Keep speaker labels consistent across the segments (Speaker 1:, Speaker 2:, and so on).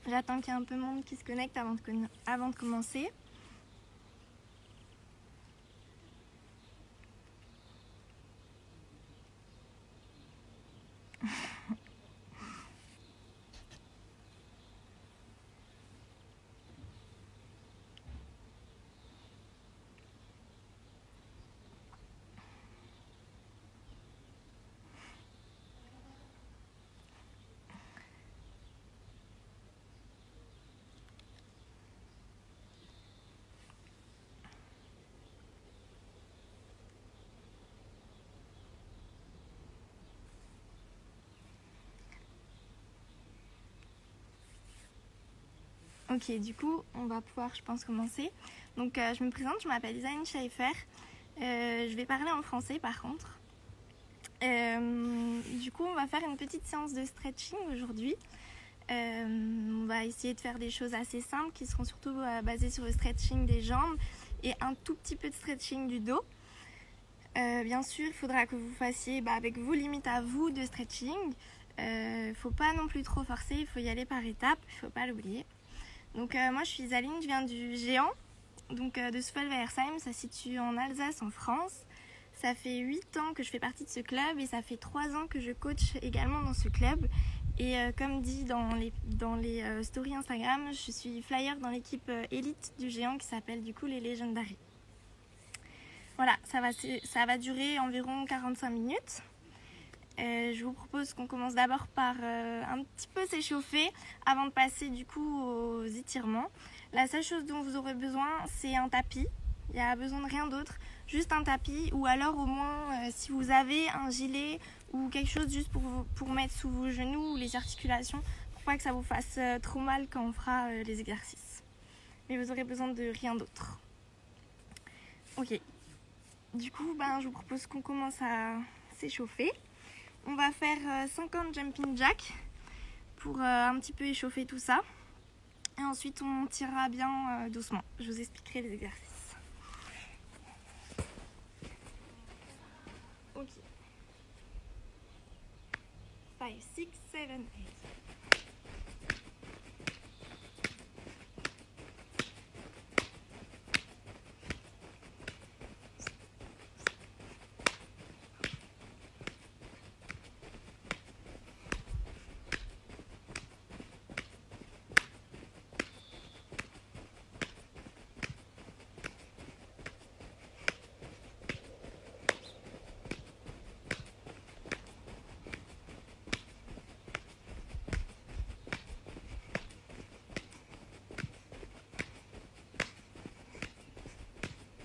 Speaker 1: J'attends qu'il y ait un peu de monde qui se connecte avant de commencer. Ok, du coup, on va pouvoir, je pense, commencer. Donc, je me présente, je m'appelle Isaline Schaeffer. Je vais parler en français, par contre. Du coup, on va faire une petite séance de stretching aujourd'hui. On va essayer de faire des choses assez simples qui seront surtout basées sur le stretching des jambes et un tout petit peu de stretching du dos. Bien sûr, il faudra que vous fassiez avec vos limites à vous de stretching. Il ne faut pas non plus trop forcer, il faut y aller par étapes, il ne faut pas l'oublier. Donc moi je suis Isaline, je viens du Géant, donc de Souffel-Versheim, ça se situe en Alsace en France. Ça fait 8 ans que je fais partie de ce club et ça fait 3 ans que je coach également dans ce club. Et comme dit dans les stories Instagram, je suis flyer dans l'équipe élite du Géant qui s'appelle du coup les Legendary. Voilà, ça va durer environ 45 minutes. Je vous propose qu'on commence d'abord par un petit peu s'échauffer avant de passer du coup aux étirements. La seule chose dont vous aurez besoin, c'est un tapis. Il n'y a besoin de rien d'autre, juste un tapis ou alors au moins si vous avez un gilet ou quelque chose juste pour mettre sous vos genoux ou les articulations pour pas que ça vous fasse trop mal quand on fera les exercices. Mais vous aurez besoin de rien d'autre. Ok, du coup je vous propose qu'on commence à s'échauffer. On va faire 50 jumping jacks pour un petit peu échauffer tout ça. Et ensuite, on tirera bien doucement. Je vous expliquerai les exercices. Ok. 5, 6, 7, 8.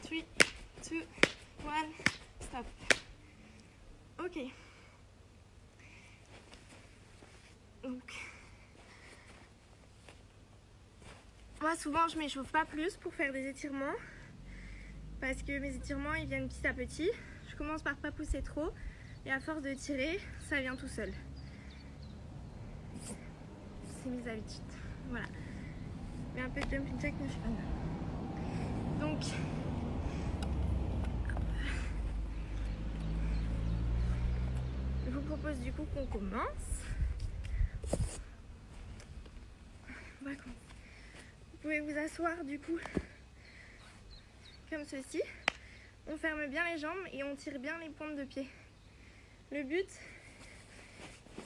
Speaker 1: Three, 2, 1, stop. Ok. Donc, moi souvent je m'échauffe pas plus pour faire des étirements parce que mes étirements ils viennent petit à petit. Je commence par pas pousser trop et à force de tirer, ça vient tout seul. C'est mes habitudes. Voilà. Mais un peu de jumping jack ne fait pas mal. Donc, je vous propose du coup qu'on commence. Vous pouvez vous asseoir du coup comme ceci. On ferme bien les jambes et on tire bien les pointes de pied. Le but,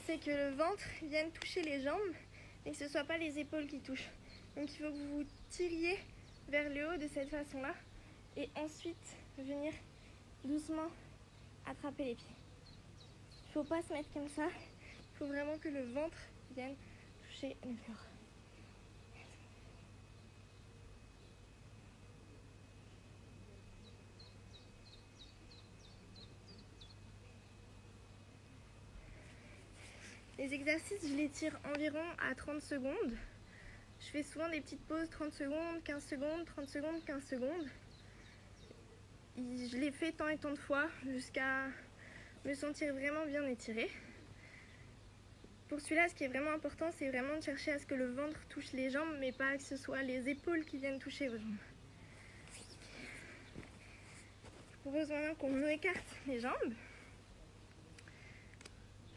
Speaker 1: c'est que le ventre vienne toucher les jambes et que ce ne soit pas les épaules qui touchent. Donc il faut que vous tiriez vers le haut de cette façon-là et ensuite venir doucement attraper les pieds. Il ne faut pas se mettre comme ça, il faut vraiment que le ventre vienne toucher le corps. Les exercices, je les tire environ à 30 secondes. Je fais souvent des petites pauses, 30 secondes, 15 secondes, 30 secondes, 15 secondes. Je les fais tant et tant de fois jusqu'à me sentir vraiment bien étirée. Pour celui-là, ce qui est vraiment important, c'est vraiment de chercher à ce que le ventre touche les jambes, mais pas que ce soit les épaules qui viennent toucher vos jambes. Je propose maintenant qu'on écarte les jambes.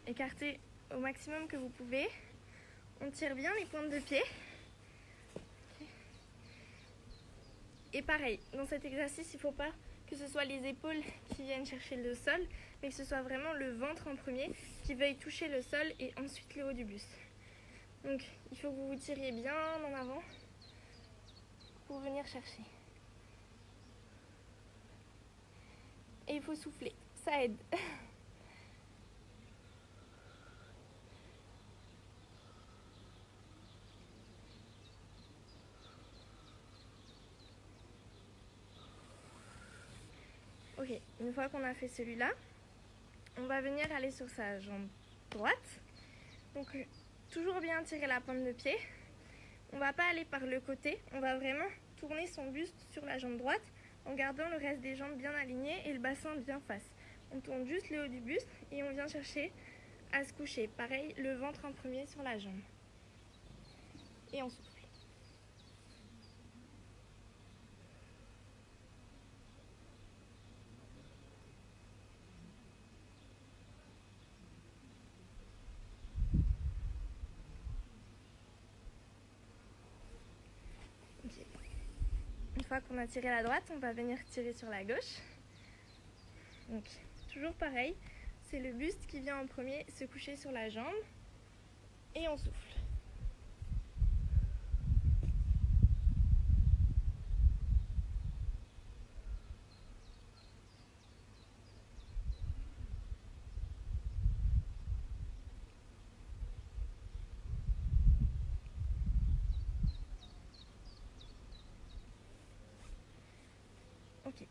Speaker 1: Écartez au maximum que vous pouvez. On tire bien les pointes de pied. Et pareil, dans cet exercice, il ne faut pas que ce soit les épaules qui viennent chercher le sol, mais que ce soit vraiment le ventre en premier qui veuille toucher le sol et ensuite le haut du buste. Donc il faut que vous vous tiriez bien en avant pour venir chercher. Et il faut souffler, ça aide. Ok, une fois qu'on a fait celui-là, on va venir aller sur sa jambe droite. Donc toujours bien tirer la pointe de pied. On va pas aller par le côté, on va vraiment tourner son buste sur la jambe droite en gardant le reste des jambes bien alignées et le bassin bien face. On tourne juste le haut du buste et on vient chercher à se coucher. Pareil, le ventre en premier sur la jambe. Et on souffle. Une fois qu'on a tiré la droite, on va venir tirer sur la gauche. Donc, toujours pareil, c'est le buste qui vient en premier se coucher sur la jambe et on souffle. Ok.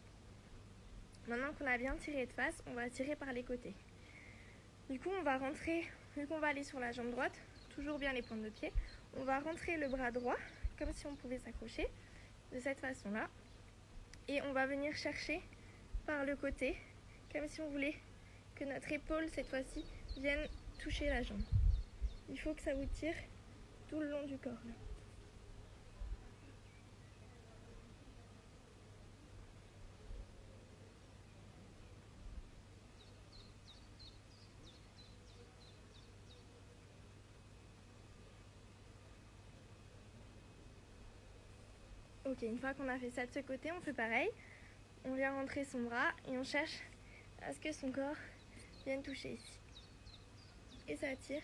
Speaker 1: Maintenant qu'on a bien tiré de face, on va tirer par les côtés. Du coup, on va rentrer, vu qu'on va aller sur la jambe droite, toujours bien les pointes de pied, on va rentrer le bras droit, comme si on pouvait s'accrocher, de cette façon-là. Et on va venir chercher par le côté, comme si on voulait que notre épaule, cette fois-ci, vienne toucher la jambe. Il faut que ça vous tire tout le long du corps. Là. Ok, une fois qu'on a fait ça de ce côté, on fait pareil. On vient rentrer son bras et on cherche à ce que son corps vienne toucher ici. Et ça tire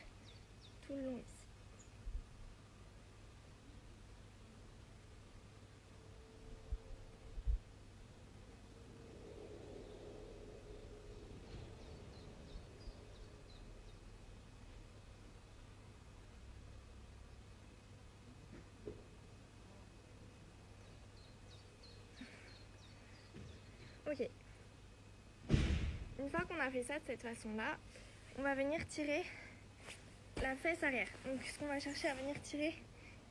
Speaker 1: tout le long ici. Ok. Une fois qu'on a fait ça de cette façon-là, on va venir tirer la fesse arrière. Donc ce qu'on va chercher à venir tirer,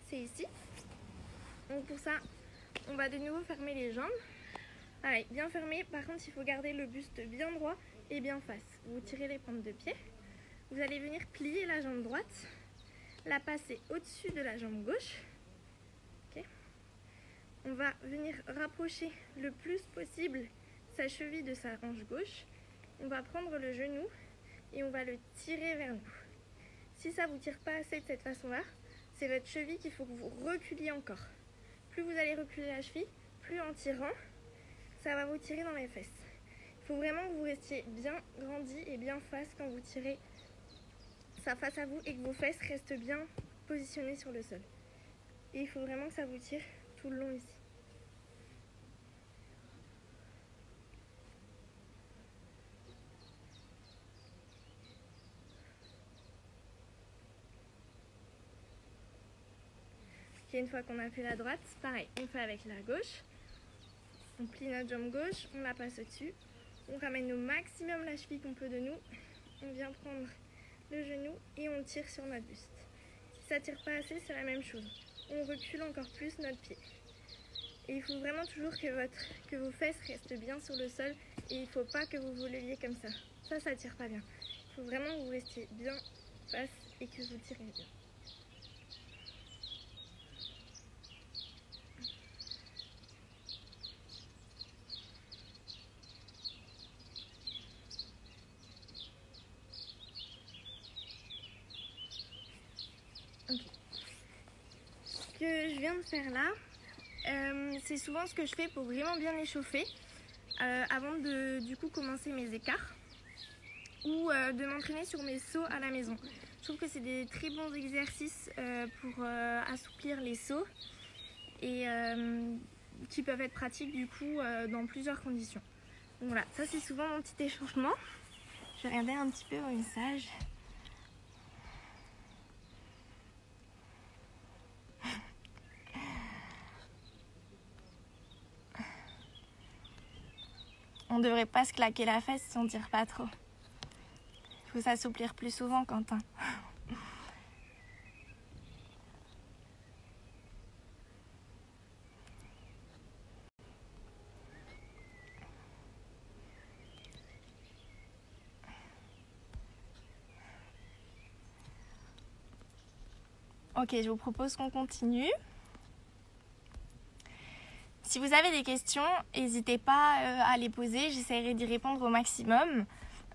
Speaker 1: c'est ici. Donc pour ça, on va de nouveau fermer les jambes. Pareil, bien fermé. Par contre, il faut garder le buste bien droit et bien face. Vous tirez les pointes de pied. Vous allez venir plier la jambe droite, la passer au-dessus de la jambe gauche. Okay. On va venir rapprocher le plus possible sa cheville de sa hanche gauche. On va prendre le genou et on va le tirer vers nous. Si ça ne vous tire pas assez de cette façon-là, c'est votre cheville qu'il faut que vous reculiez encore. Plus vous allez reculer la cheville, plus en tirant, ça va vous tirer dans les fesses. Il faut vraiment que vous restiez bien grandi et bien face quand vous tirez ça face à vous et que vos fesses restent bien positionnées sur le sol. Et il faut vraiment que ça vous tire tout le long ici. Et une fois qu'on a fait la droite, pareil, on fait avec la gauche. On plie notre jambe gauche, on la passe au-dessus. On ramène au maximum la cheville qu'on peut de nous. On vient prendre le genou et on tire sur notre buste. Si ça tire pas assez, c'est la même chose. On recule encore plus notre pied. Et il faut vraiment toujours que vos fesses restent bien sur le sol et il ne faut pas que vous vous leviez comme ça. Ça tire pas bien. Il faut vraiment que vous restiez bien face et que vous tirez bien. Okay. Ce que je viens de faire là, C'est souvent ce que je fais pour vraiment bien échauffer avant de du coup commencer mes écarts ou de m'entraîner sur mes sauts à la maison. Je trouve que c'est des très bons exercices pour assouplir les sauts et qui peuvent être pratiques du coup dans plusieurs conditions. Donc voilà, ça c'est souvent mon petit échauffement. Je vais regarder un petit peu au message. On devrait pas se claquer la fesse si on tire pas trop. Il faut s'assouplir plus souvent, Quentin. Ok, je vous propose qu'on continue. Si vous avez des questions, n'hésitez pas à les poser. J'essaierai d'y répondre au maximum.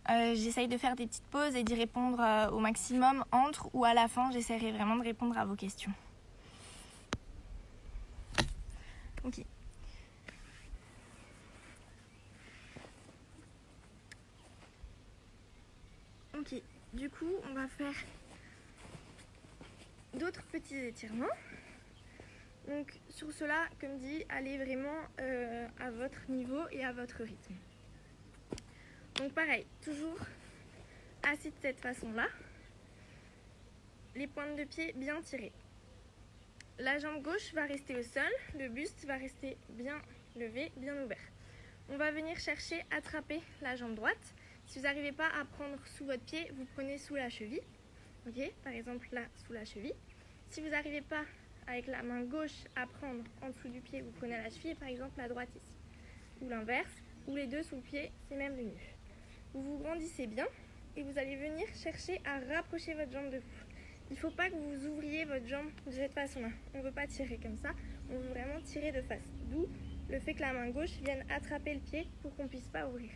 Speaker 1: J'essaye de faire des petites pauses et d'y répondre au maximum entre ou à la fin. J'essaierai vraiment de répondre à vos questions. Ok. Ok, du coup, on va faire d'autres petits étirements. Donc sur cela, comme dit, allez vraiment à votre niveau et à votre rythme. Donc pareil, toujours assis de cette façon-là. Les pointes de pied bien tirées. La jambe gauche va rester au sol, le buste va rester bien levé, bien ouvert. On va venir chercher, attraper la jambe droite. Si vous n'arrivez pas à prendre sous votre pied, vous prenez sous la cheville. Ok, par exemple là, sous la cheville. Si vous n'arrivez pas avec la main gauche à prendre en dessous du pied, vous prenez la cheville et par exemple la droite ici. Ou l'inverse, ou les deux sous le pied, c'est même le mieux. Vous vous grandissez bien et vous allez venir chercher à rapprocher votre jambe de vous. Il ne faut pas que vous ouvriez votre jambe de cette façon-là. On ne veut pas tirer comme ça, on veut vraiment tirer de face. D'où le fait que la main gauche vienne attraper le pied pour qu'on ne puisse pas ouvrir.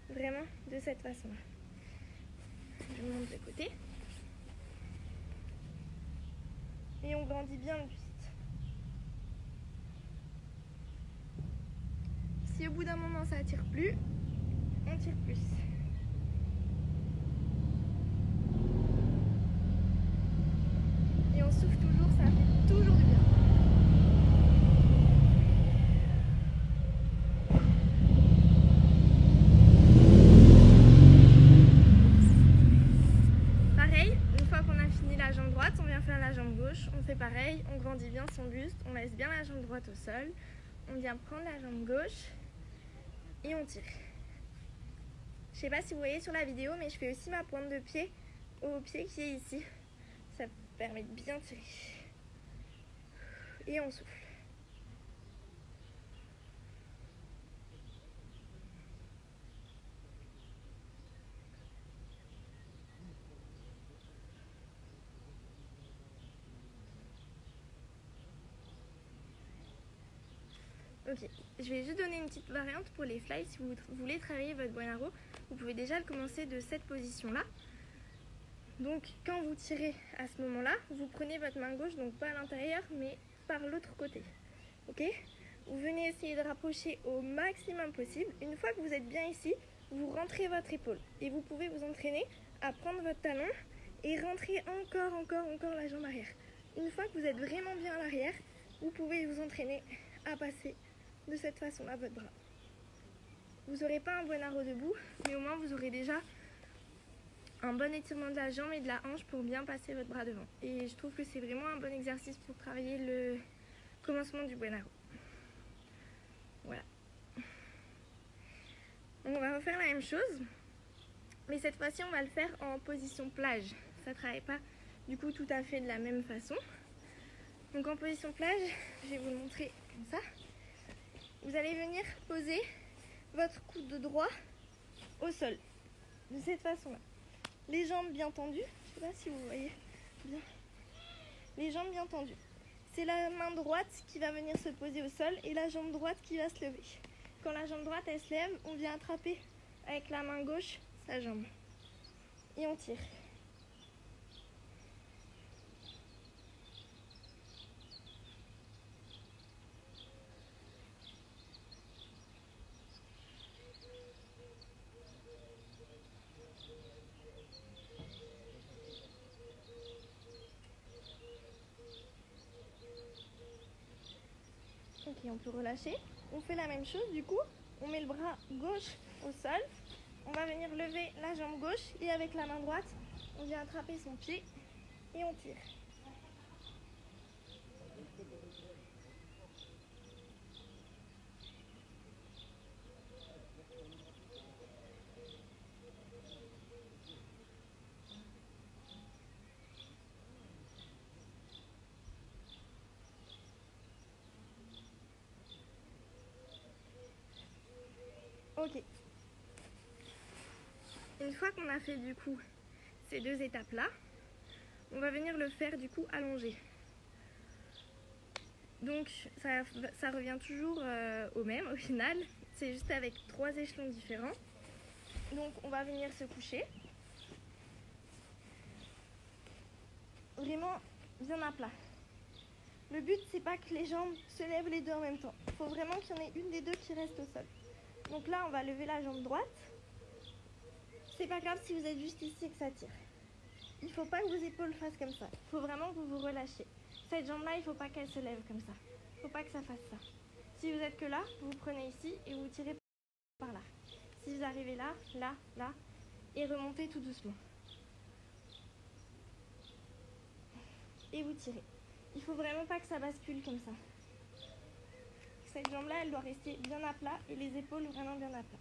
Speaker 1: Vraiment de cette façon-là. Je monte de côté. Et on grandit bien le buste. Si au bout d'un moment ça attire plus, on tire plus. Et on souffle toujours, ça fait toujours du bien. Pareil, une fois qu'on a fini la jambe droite, on vient faire la jambe gauche. On fait pareil, on grandit bien son buste, on laisse bien la jambe droite au sol. On vient prendre la jambe gauche et on tire. Je sais pas si vous voyez sur la vidéo, mais je fais aussi ma pointe de pied au pied qui est ici. Ça permet de bien tirer. Et on souffle. Ok, je vais juste donner une petite variante pour les fly. Si vous voulez travailler votre buenaro, vous pouvez déjà le commencer de cette position-là. Donc quand vous tirez à ce moment-là, vous prenez votre main gauche, donc pas à l'intérieur, mais par l'autre côté. Ok? Vous venez essayer de rapprocher au maximum possible. Une fois que vous êtes bien ici, vous rentrez votre épaule. Et vous pouvez vous entraîner à prendre votre talon et rentrer encore la jambe arrière. Une fois que vous êtes vraiment bien à l'arrière, vous pouvez vous entraîner à passer de cette façon-là votre bras. Vous n'aurez pas un buenaro debout, mais au moins vous aurez déjà un bon étirement de la jambe et de la hanche pour bien passer votre bras devant. Et je trouve que c'est vraiment un bon exercice pour travailler le commencement du buenaro. Voilà. On va refaire la même chose, mais cette fois-ci on va le faire en position plage. Ça ne travaille pas du coup tout à fait de la même façon. Donc en position plage, je vais vous le montrer comme ça. Vous allez venir poser votre coude droit au sol, de cette façon-là. Les jambes bien tendues, je ne sais pas si vous voyez bien. Les jambes bien tendues. C'est la main droite qui va venir se poser au sol et la jambe droite qui va se lever. Quand la jambe droite elle se lève, on vient attraper avec la main gauche sa jambe. Et on tire. on peut relâcher. On fait la même chose du coup, on met le bras gauche au sol, on va venir lever la jambe gauche et avec la main droite, on vient attraper son pied et on tire. Ok. Une fois qu'on a fait du coup ces deux étapes là, on va venir le faire du coup allongé. Donc ça revient toujours au même au final, c'est juste avec 3 échelons différents. Donc on va venir se coucher, vraiment bien à plat. Le but c'est pas que les jambes se lèvent les deux en même temps, il faut vraiment qu'il y en ait une des deux qui reste au sol. Donc là on va lever la jambe droite, c'est pas grave si vous êtes juste ici et que ça tire. Il ne faut pas que vos épaules fassent comme ça, il faut vraiment que vous vous relâchiez. Cette jambe là il ne faut pas qu'elle se lève comme ça, il ne faut pas que ça fasse ça. Si vous êtes que là, vous prenez ici et vous tirez par là. Si vous arrivez là, là, là, et remontez tout doucement. Et vous tirez. Il faut vraiment pas que ça bascule comme ça. Cette jambe-là, elle doit rester bien à plat et les épaules vraiment bien à plat.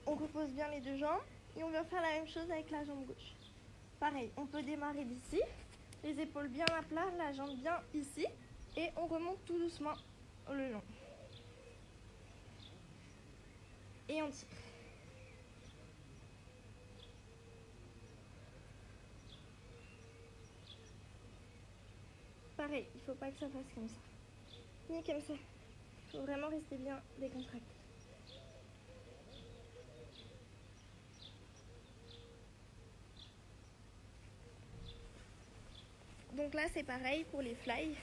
Speaker 1: On repose bien les deux jambes et on vient faire la même chose avec la jambe gauche. Pareil, on peut démarrer d'ici, les épaules bien à plat, la jambe bien ici et on remonte tout doucement le long. Et on tire. Pareil, il ne faut pas que ça fasse comme ça, ni comme ça. Il faut vraiment rester bien décontracté. Donc là c'est pareil pour les fly.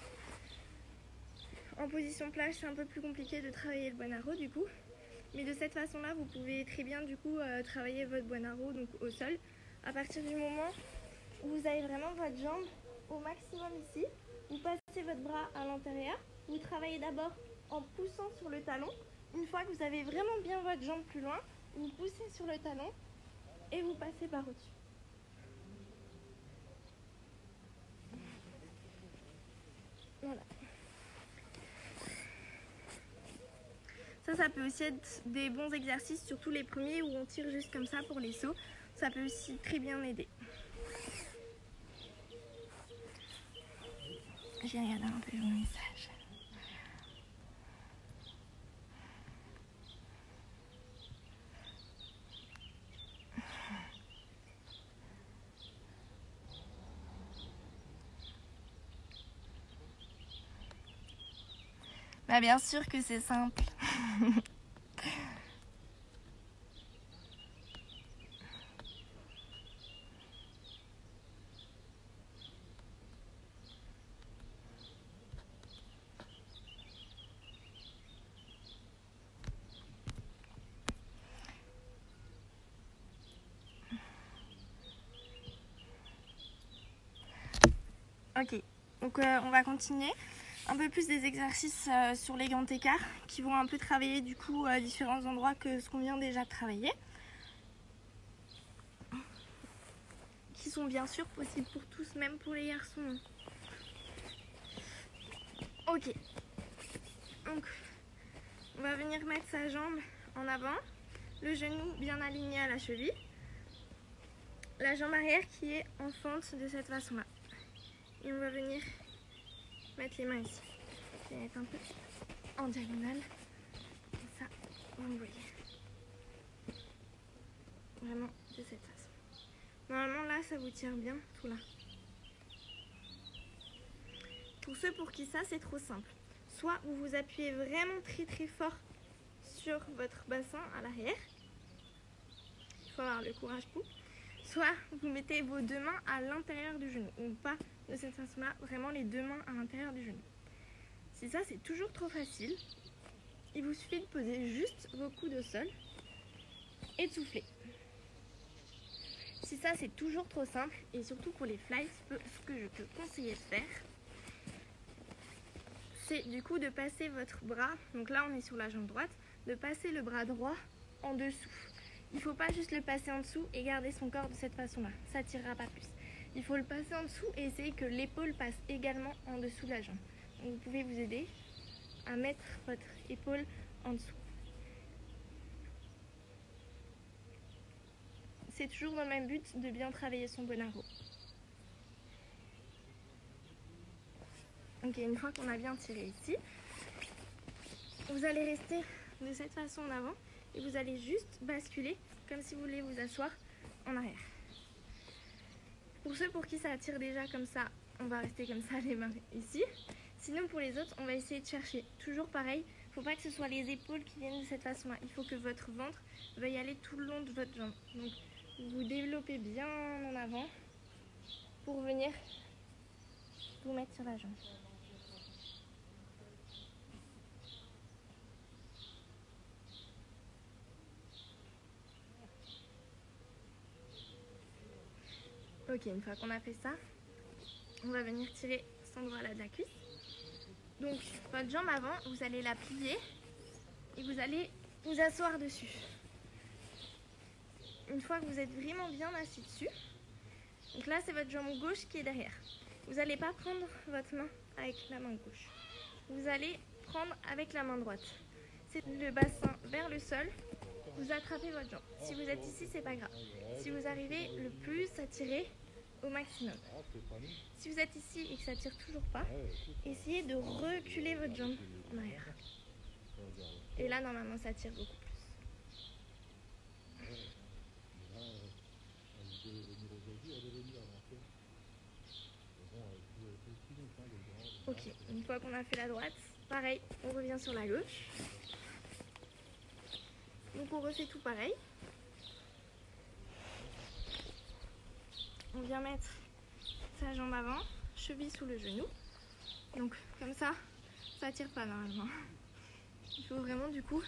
Speaker 1: En position plage c'est un peu plus compliqué de travailler le buon-arrot du coup. Mais de cette façon là vous pouvez très bien du coup travailler votre buon-arrot donc au sol. À partir du moment où vous avez vraiment votre jambe au maximum ici, vous passez votre bras à l'intérieur. Vous travaillez d'abord en poussant sur le talon. Une fois que vous avez vraiment bien votre jambe plus loin, vous poussez sur le talon et vous passez par au-dessus. Voilà. Ça peut aussi être des bons exercices, surtout les premiers où on tire juste comme ça pour les sauts. Ça peut aussi très bien aider. J'ai regardé un peu mon message. Bah bien sûr que c'est simple. Ok, donc on va continuer. Un peu plus des exercices sur les grands écarts qui vont un peu travailler du coup à différents endroits que ce qu'on vient déjà de travailler. Qui sont bien sûr possibles pour tous, même pour les garçons. Ok, donc on va venir mettre sa jambe en avant, le genou bien aligné à la cheville, la jambe arrière qui est en fente de cette façon là. Et on va venir mettre les mains ici. Je vais mettre un peu en diagonale, comme ça vous me voyez. Vraiment de cette façon. Normalement là ça vous tire bien tout là. Pour ceux pour qui ça c'est trop simple, soit vous vous appuyez vraiment très fort sur votre bassin à l'arrière, il faut avoir le courage pour, soit vous mettez vos deux mains à l'intérieur du genou, ou pas de cette façon là, vraiment les deux mains à l'intérieur du genou. Si ça c'est toujours trop facile, il vous suffit de poser juste vos coudes au sol et de souffler. Si ça c'est toujours trop simple, et surtout pour les flies, ce que je peux conseiller de faire, c'est du coup de passer votre bras, donc là on est sur la jambe droite, de passer le bras droit en dessous. Il ne faut pas juste le passer en dessous et garder son corps de cette façon-là, ça ne tirera pas plus. Il faut le passer en dessous et essayer que l'épaule passe également en dessous de la jambe. Donc vous pouvez vous aider à mettre votre épaule en dessous. C'est toujours dans le même but de bien travailler son bonaro. Ok, une fois qu'on a bien tiré ici, vous allez rester de cette façon en avant et vous allez juste basculer comme si vous voulez vous asseoir en arrière. Pour ceux pour qui ça attire déjà comme ça, on va rester comme ça les mains ici. Sinon pour les autres, on va essayer de chercher toujours pareil. Il ne faut pas que ce soit les épaules qui viennent de cette façon-là. Il faut que votre ventre veuille aller tout le long de votre jambe. Donc vous développez bien en avant pour venir vous mettre sur la jambe. Ok, une fois qu'on a fait ça, on va venir tirer cet endroit-là de la cuisse. Donc votre jambe avant, vous allez la plier et vous allez vous asseoir dessus. Une fois que vous êtes vraiment bien assis dessus, donc là c'est votre jambe gauche qui est derrière. Vous n'allez pas prendre votre main avec la main gauche. Vous allez prendre avec la main droite. C'est le bassin vers le sol, vous attrapez votre jambe. Si vous êtes ici, c'est pas grave. Si vous arrivez le plus à tirer au maximum. Si vous êtes ici et que ça tire toujours pas, essayez de reculer votre jambe en arrière. Et là, normalement, ça tire beaucoup plus. Ok, une fois qu'on a fait la droite, pareil, on revient sur la gauche. Donc on refait tout pareil. On vient mettre sa jambe avant, cheville sous le genou. Donc comme ça tire pas normalement. Il faut vraiment du coup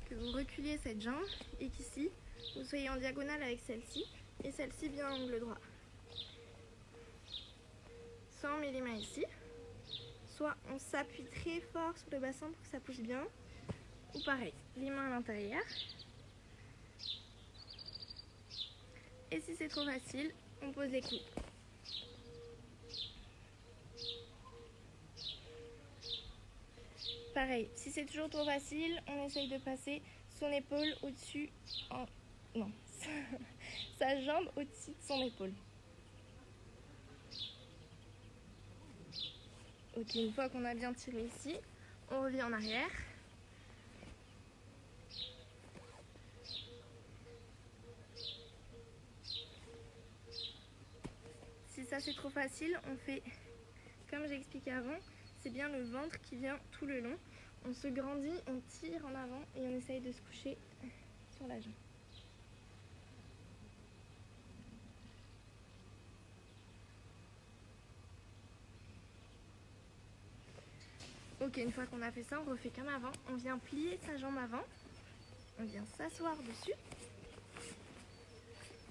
Speaker 1: que vous reculiez cette jambe et qu'ici vous soyez en diagonale avec celle-ci et celle-ci bien en angle droit. Soit on met les mains ici, soit on s'appuie très fort sur le bassin pour que ça pousse bien, ou pareil, les mains à l'intérieur. Et si c'est trop facile, on pose les coudes. Pareil, si c'est toujours trop facile, on essaye de passer son épaule au-dessus, non, sa jambe au-dessus de son épaule. Ok, une fois qu'on a bien tiré ici, on revient en arrière. Si ça c'est trop facile, on fait comme j'ai expliqué avant, c'est bien le ventre qui vient tout le long. On se grandit, on tire en avant et on essaye de se coucher sur la jambe. Ok, une fois qu'on a fait ça, on refait comme avant. On vient plier sa jambe avant. On vient s'asseoir dessus.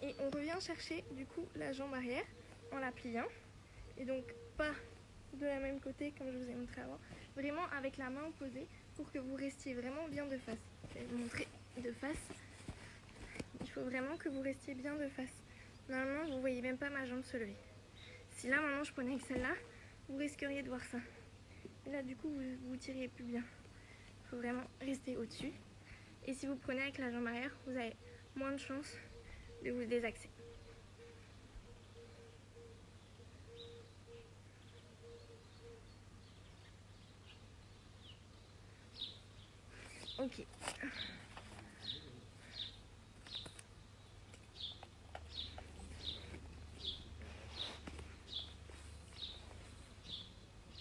Speaker 1: Et on revient chercher du coup la jambe arrière en la pliant. Et donc pas de la même côté comme je vous ai montré avant. Vraiment avec la main opposée pour que vous restiez vraiment bien de face. Je vais vous montrer de face. Il faut vraiment que vous restiez bien de face. Normalement, vous ne voyez même pas ma jambe se lever. Si là, maintenant, je prenais avec celle-là, vous risqueriez de voir ça. Et là, du coup, vous tiriez plus bien. Il faut vraiment rester au-dessus. Et si vous prenez avec la jambe arrière, vous avez moins de chances de vous désaxer. Ok.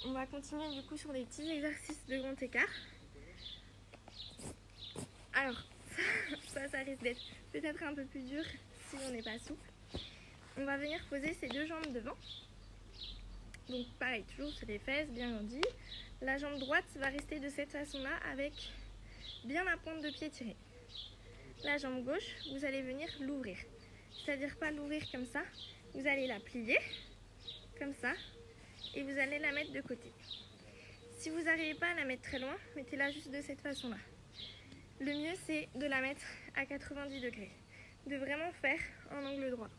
Speaker 1: On va continuer du coup sur des petits exercices de grand écart. Alors, ça risque d'être peut-être un peu plus dur si on n'est pas souple. On va venir poser ses deux jambes devant. Donc pareil, toujours sur les fesses, bien grandi. La jambe droite va rester de cette façon-là avec bien la pointe de pied tirée. La jambe gauche, vous allez venir l'ouvrir. C'est-à-dire pas l'ouvrir comme ça, vous allez la plier, comme ça, et vous allez la mettre de côté. Si vous n'arrivez pas à la mettre très loin, mettez-la juste de cette façon-là. Le mieux, c'est de la mettre à 90 degrés, de vraiment faire un angle droit.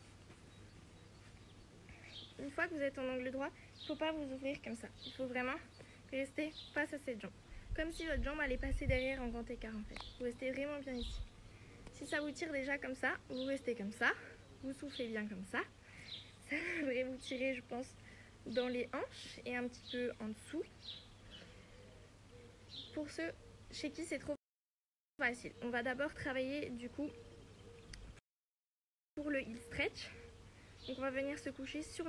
Speaker 1: Une fois que vous êtes en angle droit, il ne faut pas vous ouvrir comme ça. Il faut vraiment rester face à cette jambe. Comme si votre jambe allait passer derrière en grand écart en fait. Vous restez vraiment bien ici. Si ça vous tire déjà comme ça, vous restez comme ça. Vous soufflez bien comme ça. Ça devrait vous tirer, je pense, dans les hanches et un petit peu en dessous. Pour ceux chez qui c'est trop facile, on va d'abord travailler du coup pour le heel stretch. Donc on va venir se coucher sur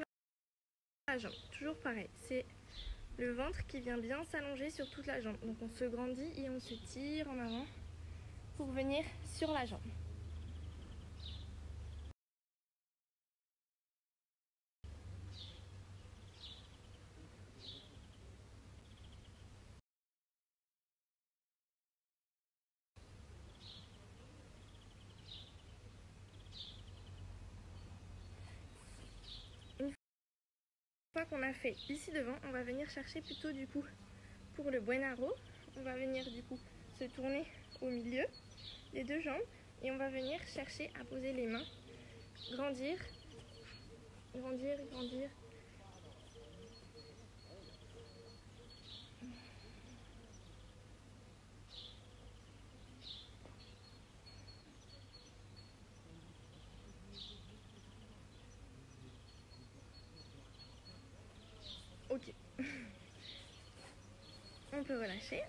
Speaker 1: la jambe. Toujours pareil, c'est le ventre qui vient bien s'allonger sur toute la jambe. Donc on se grandit et on se tire en avant pour venir sur la jambe. Une fois qu'on a fait ici devant, on va venir chercher plutôt du coup pour le buen arrow. On va venir du coup se tourner au milieu des deux jambes et on va venir chercher à poser les mains, grandir, grandir, grandir. Ok. On peut relâcher.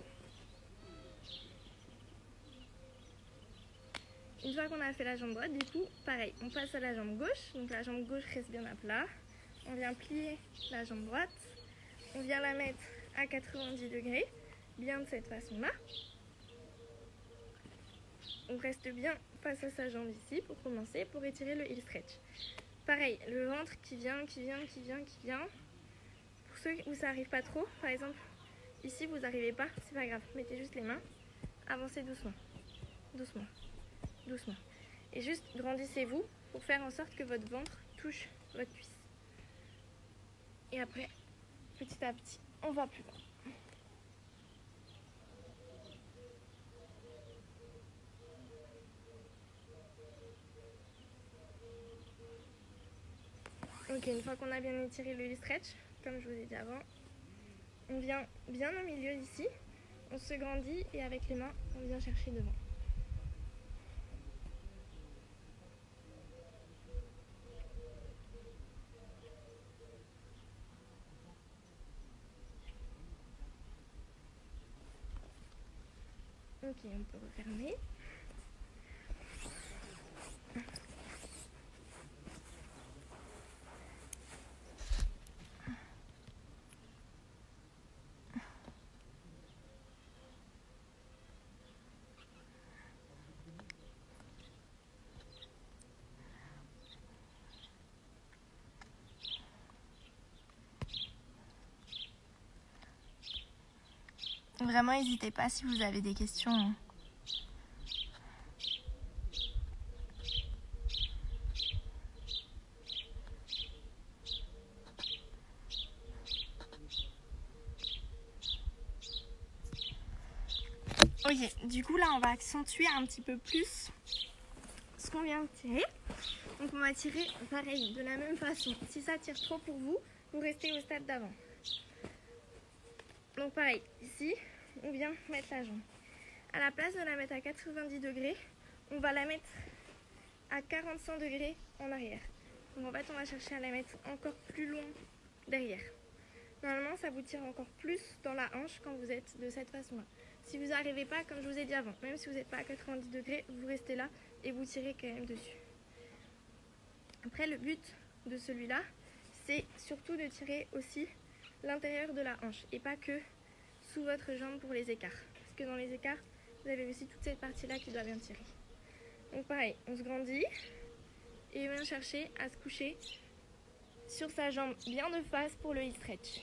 Speaker 1: Une fois qu'on a fait la jambe droite, du coup, pareil, on passe à la jambe gauche. Donc la jambe gauche reste bien à plat. On vient plier la jambe droite. On vient la mettre à 90 degrés, bien de cette façon-là. On reste bien face à sa jambe ici pour commencer, pour étirer le heel stretch. Pareil, le ventre qui vient. Pour ceux où ça n'arrive pas trop, par exemple, ici vous n'arrivez pas, c'est pas grave, mettez juste les mains, avancez doucement, doucement, doucement. Et juste grandissez-vous pour faire en sorte que votre ventre touche votre cuisse. Et après, petit à petit, on va plus loin. Ok, une fois qu'on a bien étiré le heel stretch, comme je vous ai dit avant, on vient bien au milieu ici, on se grandit et avec les mains, on vient chercher devant. Ok, on peut refermer. Vraiment, n'hésitez pas si vous avez des questions. Ok, du coup là on va accentuer un petit peu plus ce qu'on vient de tirer. Donc on va tirer pareil, de la même façon. Si ça tire trop pour vous, vous restez au stade d'avant. Donc pareil, ici, on vient mettre la jambe. À la place de la mettre à 90 degrés, on va la mettre à 45 degrés en arrière. Donc en fait, on va chercher à la mettre encore plus loin derrière. Normalement, ça vous tire encore plus dans la hanche quand vous êtes de cette façon-là. Si vous n'arrivez pas, comme je vous ai dit avant, même si vous n'êtes pas à 90 degrés, vous restez là et vous tirez quand même dessus. Après, le but de celui-là, c'est surtout de tirer aussi l'intérieur de la hanche et pas que sous votre jambe pour les écarts. Parce que dans les écarts, vous avez aussi toute cette partie-là qui doit bien tirer. Donc pareil, on se grandit et on vient chercher à se coucher sur sa jambe bien de face pour le heel stretch.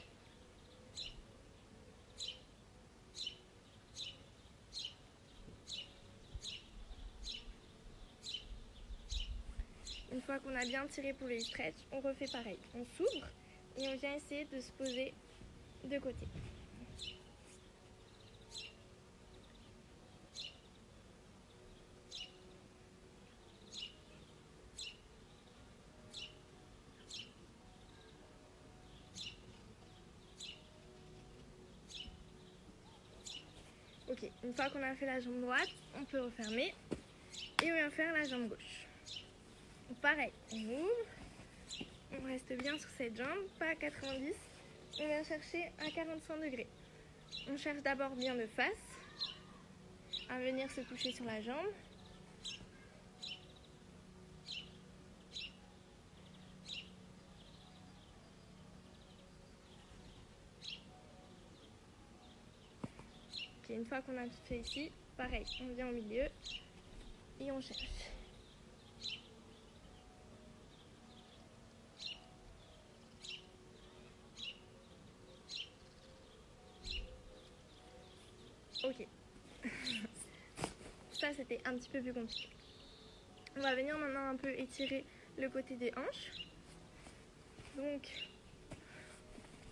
Speaker 1: fois qu'on a bien tiré pour le stretch, on refait pareil. On s'ouvre et on vient essayer de se poser de côté. Ok, une fois qu'on a fait la jambe droite, on peut refermer et on vient faire la jambe gauche. Donc pareil, on ouvre, on reste bien sur cette jambe, pas à 90, on vient chercher à 45 degrés. On cherche d'abord bien de face, à venir se coucher sur la jambe. Ok, une fois qu'on a tout fait ici, pareil, on vient au milieu et on cherche. Ok, ça c'était un petit peu plus compliqué. On va venir maintenant un peu étirer le côté des hanches. Donc,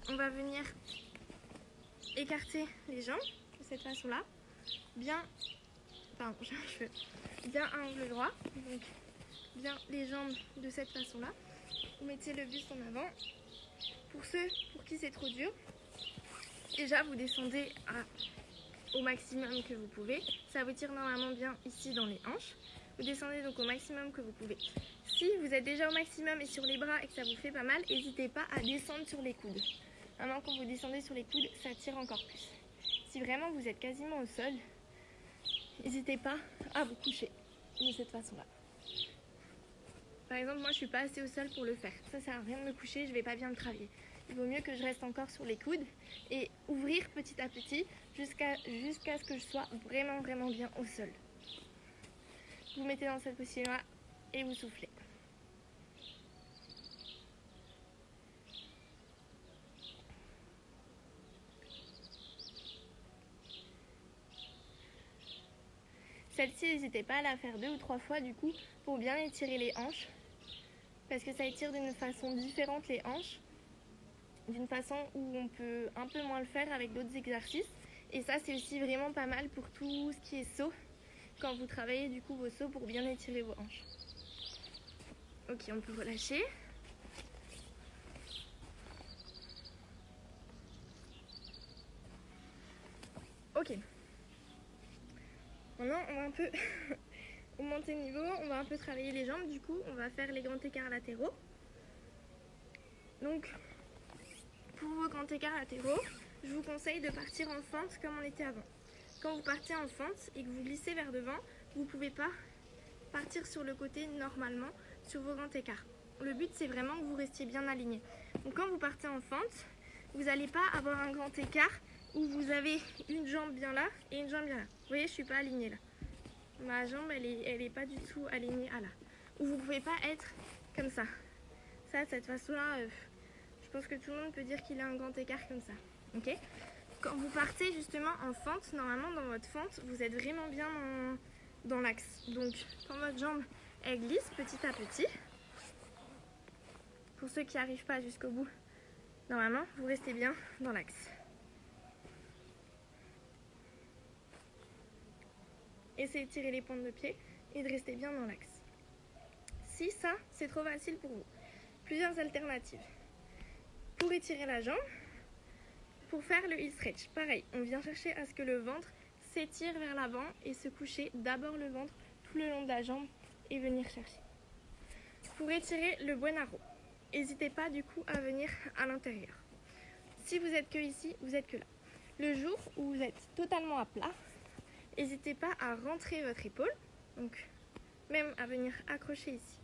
Speaker 1: on va venir écarter les jambes de cette façon-là. Bien, pardon, bien à angle droit. Donc, bien les jambes de cette façon-là. Vous mettez le buste en avant. Pour ceux pour qui c'est trop dur, déjà vous descendez au maximum que vous pouvez. Ça vous tire normalement bien ici dans les hanches. Vous descendez donc au maximum que vous pouvez. Si vous êtes déjà au maximum et sur les bras et que ça vous fait pas mal, n'hésitez pas à descendre sur les coudes. Vraiment, quand vous descendez sur les coudes, ça tire encore plus. Si vraiment vous êtes quasiment au sol, n'hésitez pas à vous coucher de cette façon-là. Par exemple, moi je suis pas assez au sol pour le faire. Ça sert à rien de me coucher, je vais pas bien le travailler. Il vaut mieux que je reste encore sur les coudes et ouvrir petit à petit jusqu'à ce que je sois vraiment bien au sol. Vous mettez dans cette position-là et vous soufflez. Celle-ci, n'hésitez pas à la faire 2 ou 3 fois du coup pour bien étirer les hanches. Parce que ça étire d'une façon différente les hanches. D'une façon où on peut un peu moins le faire avec d'autres exercices. Et ça, c'est aussi vraiment pas mal pour tout ce qui est saut. Quand vous travaillez du coup vos sauts pour bien étirer vos hanches. Ok, on peut relâcher. Ok. Maintenant, on va un peu augmenter le niveau. On va un peu travailler les jambes. Du coup, on va faire les grands écarts latéraux. Donc, pour vos grands écarts latéraux, je vous conseille de partir en fente comme on était avant. Quand vous partez en fente et que vous glissez vers devant, vous ne pouvez pas partir sur le côté normalement sur vos grands écarts. Le but, c'est vraiment que vous restiez bien aligné. Donc quand vous partez en fente, vous n'allez pas avoir un grand écart où vous avez une jambe bien là et une jambe bien là. Vous voyez, je ne suis pas alignée là. Ma jambe, elle est pas du tout alignée à là. Ou vous ne pouvez pas être comme ça. Ça, de cette façon-là, je pense que tout le monde peut dire qu'il a un grand écart comme ça. Ok ? Quand vous partez justement en fente, normalement dans votre fente, vous êtes vraiment bien dans l'axe. Donc quand votre jambe elle glisse petit à petit, pour ceux qui n'arrivent pas jusqu'au bout, normalement vous restez bien dans l'axe. Essayez de tirer les pointes de pied et de rester bien dans l'axe. Si ça c'est trop facile pour vous, plusieurs alternatives. Pour étirer la jambe, pour faire le heel stretch, pareil, on vient chercher à ce que le ventre s'étire vers l'avant et se coucher d'abord le ventre tout le long de la jambe et venir chercher. Pour étirer le buen arrow, n'hésitez pas du coup à venir à l'intérieur. Si vous êtes que ici, vous êtes que là. Le jour où vous êtes totalement à plat, n'hésitez pas à rentrer votre épaule, donc même à venir accrocher ici,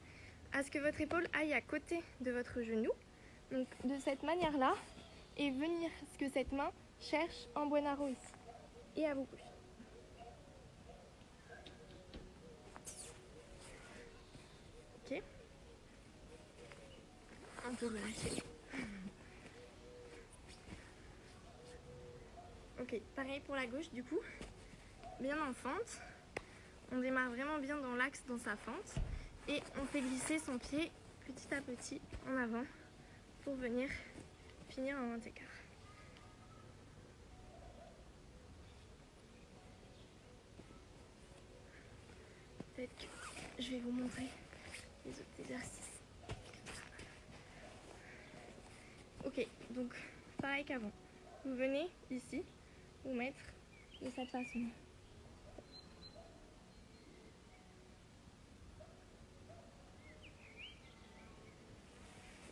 Speaker 1: à ce que votre épaule aille à côté de votre genou, donc de cette manière-là, et venir à ce que cette main cherche en buen arrow ici, et à vous coucher. Ok. On peut relâcher. Ok, pareil pour la gauche du coup. Bien en fente. On démarre vraiment bien dans l'axe dans sa fente. Et on fait glisser son pied petit à petit en avant pour venir finir en 20 écarts. Peut-être que je vais vous montrer les autres exercices. Ok, donc pareil qu'avant. Vous venez ici, vous mettre de cette façon.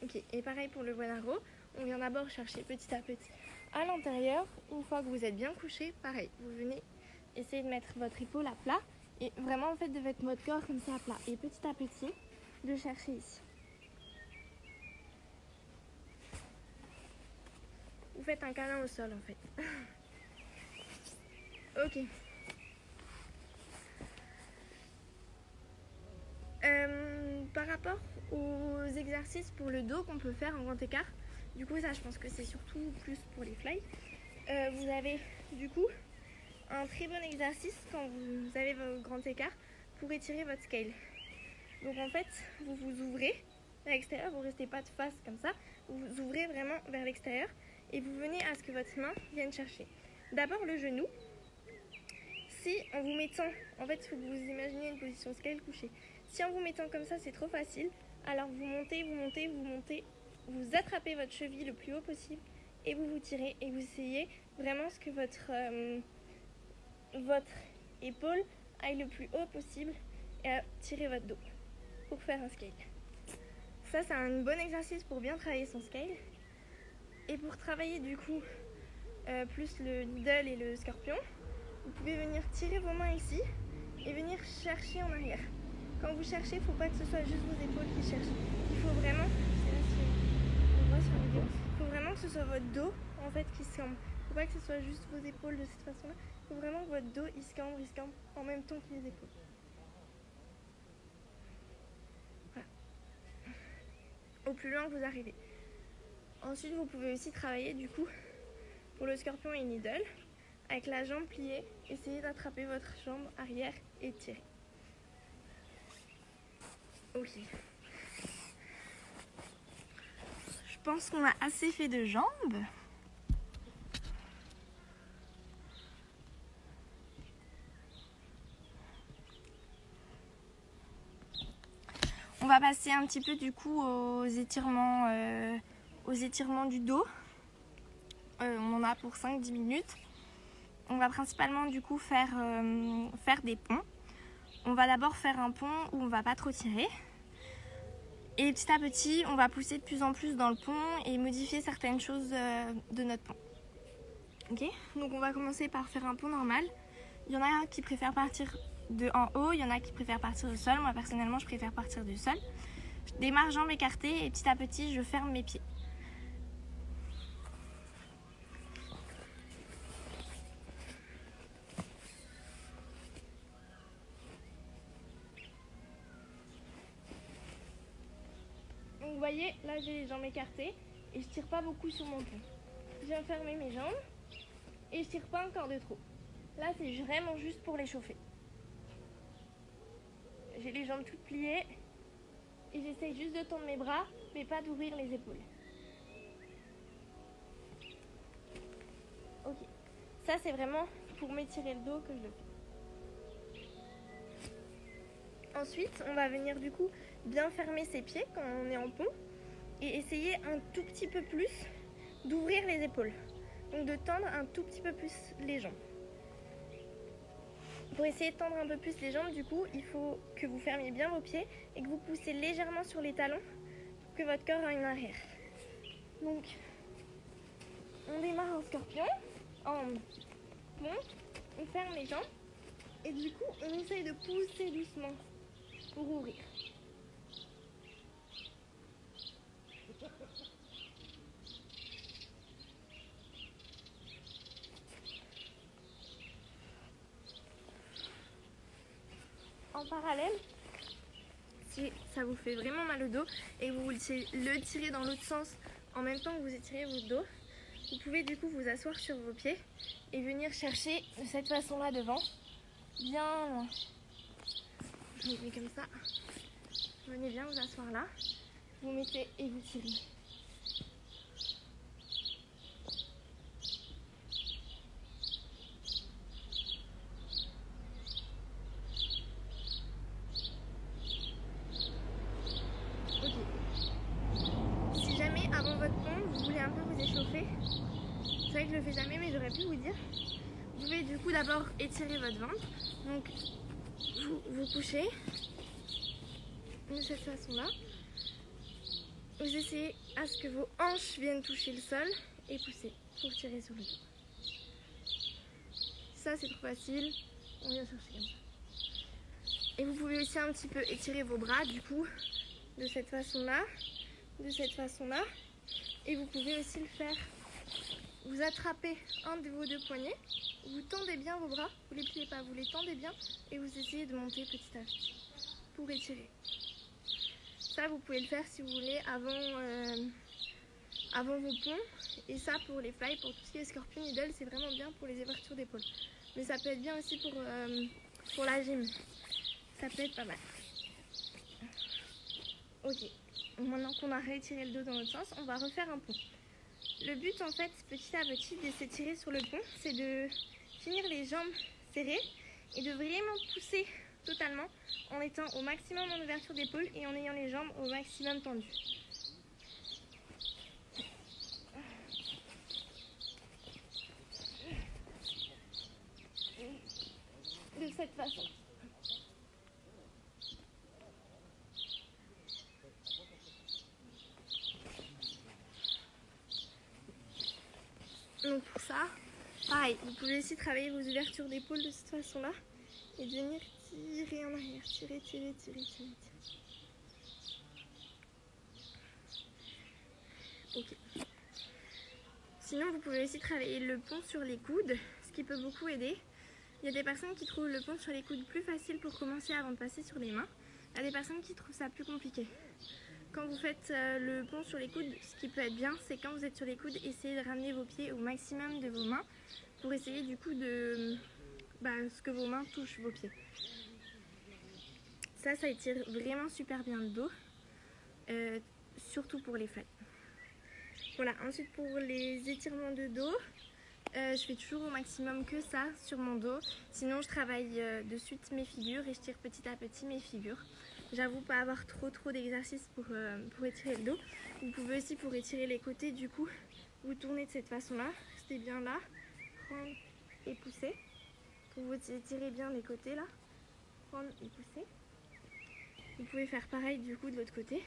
Speaker 1: Ok, et pareil pour le Buonarrot, on vient d'abord chercher petit à petit à l'intérieur. Une fois que vous êtes bien couché, pareil, vous venez essayer de mettre votre épaule à plat et vraiment en fait de mettre votre corps comme ça à plat et petit à petit de chercher ici. Vous faites un câlin au sol en fait. Ok. Par rapport aux exercices pour le dos qu'on peut faire en grand écart, du coup ça je pense que c'est surtout plus pour les fly. Vous avez du coup un très bon exercice quand vous avez vos grands écarts pour étirer votre scale. Donc en fait vous vous ouvrez à l'extérieur, vous ne restez pas de face comme ça, vous vous ouvrez vraiment vers l'extérieur et vous venez à ce que votre main vienne chercher. D'abord le genou. Si en vous mettant, en fait il faut que vous imaginez une position scale couchée. Si en vous mettant comme ça c'est trop facile, alors vous montez, vous montez, vous montez, vous attrapez votre cheville le plus haut possible et vous vous tirez et vous essayez vraiment ce que votre épaule aille le plus haut possible et à tirer votre dos pour faire un scale. Ça c'est un bon exercice pour bien travailler son scale. Et pour travailler du coup plus le needle et le scorpion, vous pouvez venir tirer vos mains ici et venir chercher en arrière. Quand vous cherchez, il ne faut pas que ce soit juste vos épaules qui cherchent. Il faut vraiment, il faut vraiment que ce soit votre dos en fait qui se cambre. Il ne faut pas que ce soit juste vos épaules de cette façon-là. Il faut vraiment que votre dos il se cambre en même temps que les épaules. Voilà. Au plus loin que vous arrivez. Ensuite, vous pouvez aussi travailler du coup pour le scorpion et needle. Avec la jambe pliée, essayez d'attraper votre jambe arrière et tirer. Ok. Je pense qu'on a assez fait de jambes. On va passer un petit peu du coup aux étirements du dos. On en a pour 5-10 minutes. On va principalement du coup faire des ponts. On va d'abord faire un pont où on ne va pas trop tirer. Et petit à petit, on va pousser de plus en plus dans le pont et modifier certaines choses de notre pont. Ok ? Donc on va commencer par faire un pont normal. Il y en a qui préfèrent partir de en haut, il y en a qui préfèrent partir du sol. Moi personnellement, je préfère partir du sol. Je démarre jambes écartées et petit à petit, je ferme mes pieds. Donc vous voyez, là j'ai les jambes écartées et je tire pas beaucoup sur mon pont. Je viens fermer mes jambes et je tire pas encore de trop. Là c'est vraiment juste pour les chauffer. J'ai les jambes toutes pliées et j'essaye juste de tendre mes bras mais pas d'ouvrir les épaules. Ok, ça c'est vraiment pour m'étirer le dos que je le fais. Ensuite on va venir du coup bien fermer ses pieds quand on est en pont et essayer un tout petit peu plus d'ouvrir les épaules. Donc de tendre un tout petit peu plus les jambes. Pour essayer de tendre un peu plus les jambes, du coup, il faut que vous fermiez bien vos pieds et que vous poussez légèrement sur les talons pour que votre corps aille en arrière. Donc, on démarre en scorpion, en pont, on ferme les jambes et du coup, on essaye de pousser doucement pour ouvrir. En parallèle, si ça vous fait vraiment mal au dos et que vous le tirez dans l'autre sens en même temps que vous étirez votre dos, vous pouvez du coup vous asseoir sur vos pieds et venir chercher de cette façon là devant, bien loin. Je me mets comme ça. Venez bien vous asseoir là. Vous mettez et vous tirez. Ok. Si jamais avant votre pont, vous voulez un peu vous échauffer, c'est vrai que je le fais jamais mais j'aurais pu vous dire. Vous pouvez du coup d'abord étirer votre ventre. Donc vous couchez de cette façon-là. Vous essayez à ce que vos hanches viennent toucher le sol et pousser pour tirer sur le dos. Ça c'est trop facile, on vient chercher comme ça. Et vous pouvez aussi un petit peu étirer vos bras du coup de cette façon-là, de cette façon-là. Et vous pouvez aussi le faire. Vous attrapez un de vos deux poignets, vous tendez bien vos bras, vous les pliez pas, vous les tendez bien et vous essayez de monter petit à petit pour étirer. Ça vous pouvez le faire si vous voulez avant vos ponts. Et ça pour les fly, pour tout ce qui est scorpion needle, c'est vraiment bien pour les ouvertures d'épaule. Mais ça peut être bien aussi pour la gym. Ça peut être pas mal. Ok, maintenant qu'on a réétiré le dos dans l'autre sens, on va refaire un pont. Le but en fait, petit à petit, de s'étirer sur le pont, c'est de finir les jambes serrées et de vraiment pousser totalement en étant au maximum en ouverture d'épaule et en ayant les jambes au maximum tendues. De cette façon. Donc pour ça, pareil, vous pouvez aussi travailler vos ouvertures d'épaule de cette façon-là et de venir tirer en arrière, tirer, tirer, tirer, tirer, tirer. Ok. Sinon, vous pouvez aussi travailler le pont sur les coudes, ce qui peut beaucoup aider. Il y a des personnes qui trouvent le pont sur les coudes plus facile pour commencer avant de passer sur les mains. Il y a des personnes qui trouvent ça plus compliqué. Quand vous faites le pont sur les coudes, ce qui peut être bien, c'est quand vous êtes sur les coudes, essayez de ramener vos pieds au maximum de vos mains pour essayer du coup de ce que vos mains touchent vos pieds. Ça étire vraiment super bien le dos, surtout pour les fly. Voilà, ensuite pour les étirements de dos, je fais toujours au maximum que ça sur mon dos. Sinon je travaille de suite mes figures et je tire petit à petit mes figures. J'avoue pas avoir trop d'exercices pour étirer le dos. Vous pouvez aussi pour étirer les côtés du coup, vous tournez de cette façon-là, restez bien là, prendre et pousser. Pour vous étirer bien les côtés là, prendre et pousser. Vous pouvez faire pareil du coup de l'autre côté.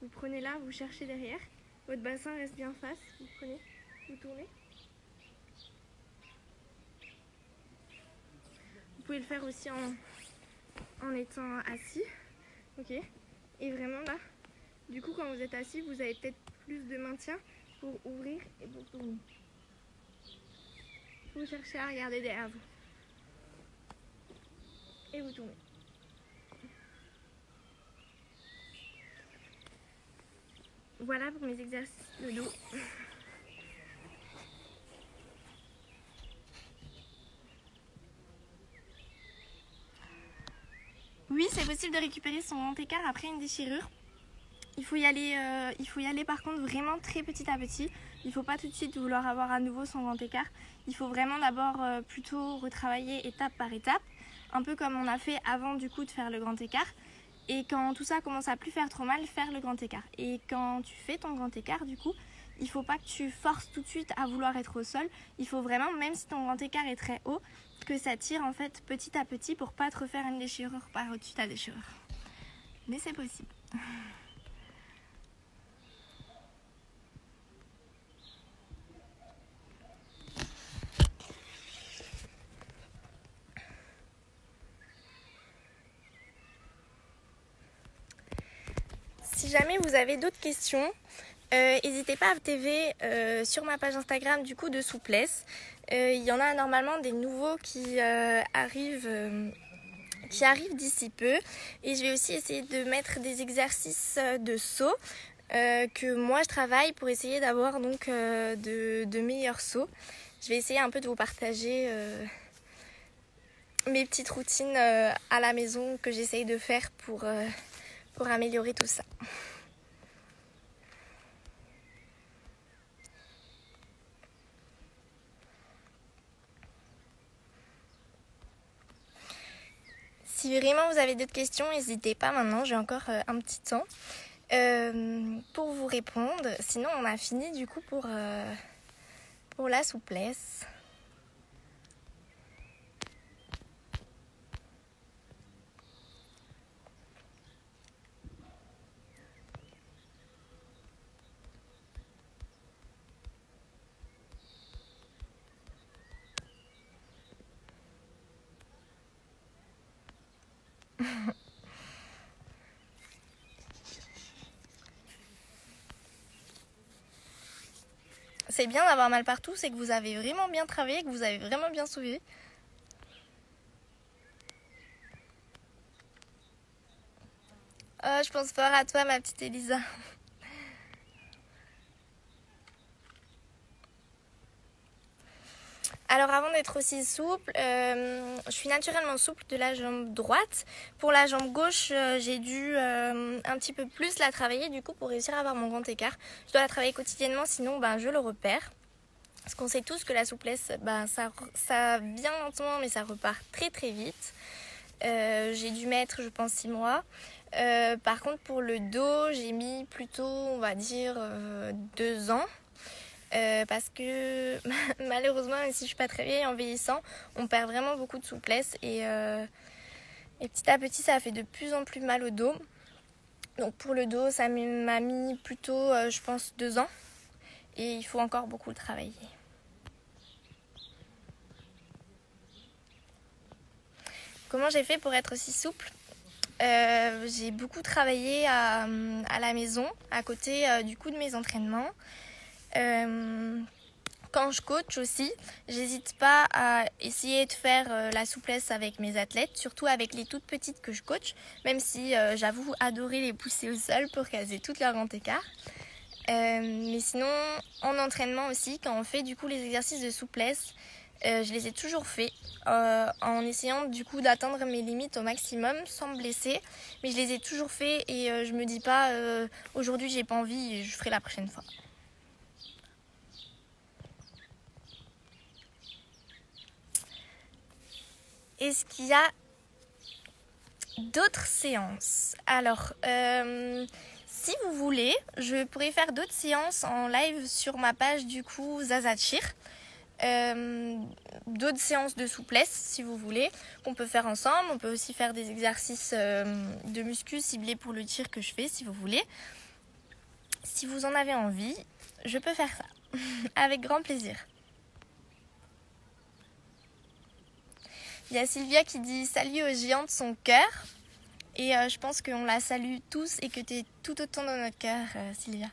Speaker 1: Vous prenez là, vous cherchez derrière. Votre bassin reste bien face. Vous prenez, vous tournez. Vous pouvez le faire aussi en étant assis. Ok. Et vraiment là, du coup quand vous êtes assis, vous avez peut-être plus de maintien pour ouvrir et pour tourner. Vous cherchez à regarder derrière vous. Et vous tournez. Voilà pour mes exercices de dos. Oui, c'est possible de récupérer son grand écart après une déchirure. Il faut y aller par contre vraiment très petit à petit. Il ne faut pas tout de suite vouloir avoir à nouveau son grand écart. Il faut vraiment d'abord plutôt retravailler étape par étape, un peu comme on a fait avant du coup de faire le grand écart. Et quand tout ça commence à plus faire trop mal, faire le grand écart. Et quand tu fais ton grand écart du coup, il ne faut pas que tu forces tout de suite à vouloir être au sol. Il faut vraiment, même si ton grand écart est très haut, que ça tire en fait petit à petit pour pas te refaire une déchirure par au-dessus de ta déchirure. Mais c'est possible. Si jamais vous avez d'autres questions, n'hésitez pas à TV sur ma page Instagram du coup de souplesse. Il y en a normalement des nouveaux qui arrivent d'ici peu. Et je vais aussi essayer de mettre des exercices de saut que moi je travaille pour essayer d'avoir donc de meilleurs sauts. Je vais essayer un peu de vous partager mes petites routines à la maison que j'essaye de faire pour améliorer tout ça. Si vraiment vous avez d'autres questions, n'hésitez pas maintenant, j'ai encore un petit temps pour vous répondre. Sinon, on a fini du coup pour la souplesse. C'est bien d'avoir mal partout, c'est que vous avez vraiment bien travaillé, que vous avez vraiment bien suivi. Oh, je pense fort à toi, ma petite Elisa. Alors avant d'être aussi souple, je suis naturellement souple de la jambe droite. Pour la jambe gauche, j'ai dû un petit peu plus la travailler du coup pour réussir à avoir mon grand écart. Je dois la travailler quotidiennement, sinon je le repère. Parce qu'on sait tous que la souplesse, ça vient lentement mais ça repart très très vite. J'ai dû mettre, je pense, 6 mois. Par contre pour le dos, j'ai mis plutôt, on va dire, 2 ans. Parce que malheureusement, même si je suis pas très vieille, en vieillissant, on perd vraiment beaucoup de souplesse et petit à petit, ça a fait de plus en plus mal au dos. Donc pour le dos, ça m'a mis plutôt, je pense, 2 ans et il faut encore beaucoup le travailler. Comment j'ai fait pour être aussi souple ? J'ai beaucoup travaillé à la maison, à côté du coup de mes entraînements. Quand je coach aussi, j'hésite pas à essayer de faire la souplesse avec mes athlètes, surtout avec les toutes petites que je coach, même si j'avoue adorer les pousser au sol pour qu'elles aient toutes leur grand écart. Mais sinon, en entraînement aussi, quand on fait du coup les exercices de souplesse, je les ai toujours faits en essayant du coup d'atteindre mes limites au maximum sans me blesser. Mais je les ai toujours faits et je me dis pas aujourd'hui j'ai pas envie et je ferai la prochaine fois. Est-ce qu'il y a d'autres séances ? Alors, si vous voulez, je pourrais faire d'autres séances en live sur ma page du coup Zazachir. D'autres séances de souplesse si vous voulez, qu'on peut faire ensemble. On peut aussi faire des exercices de muscu ciblés pour le tir que je fais si vous voulez. Si vous en avez envie, je peux faire ça. Avec grand plaisir. Il y a Sylvia qui dit « Salut aux géants de son cœur ». Et je pense qu'on la salue tous et que tu es tout autant dans notre cœur, Sylvia.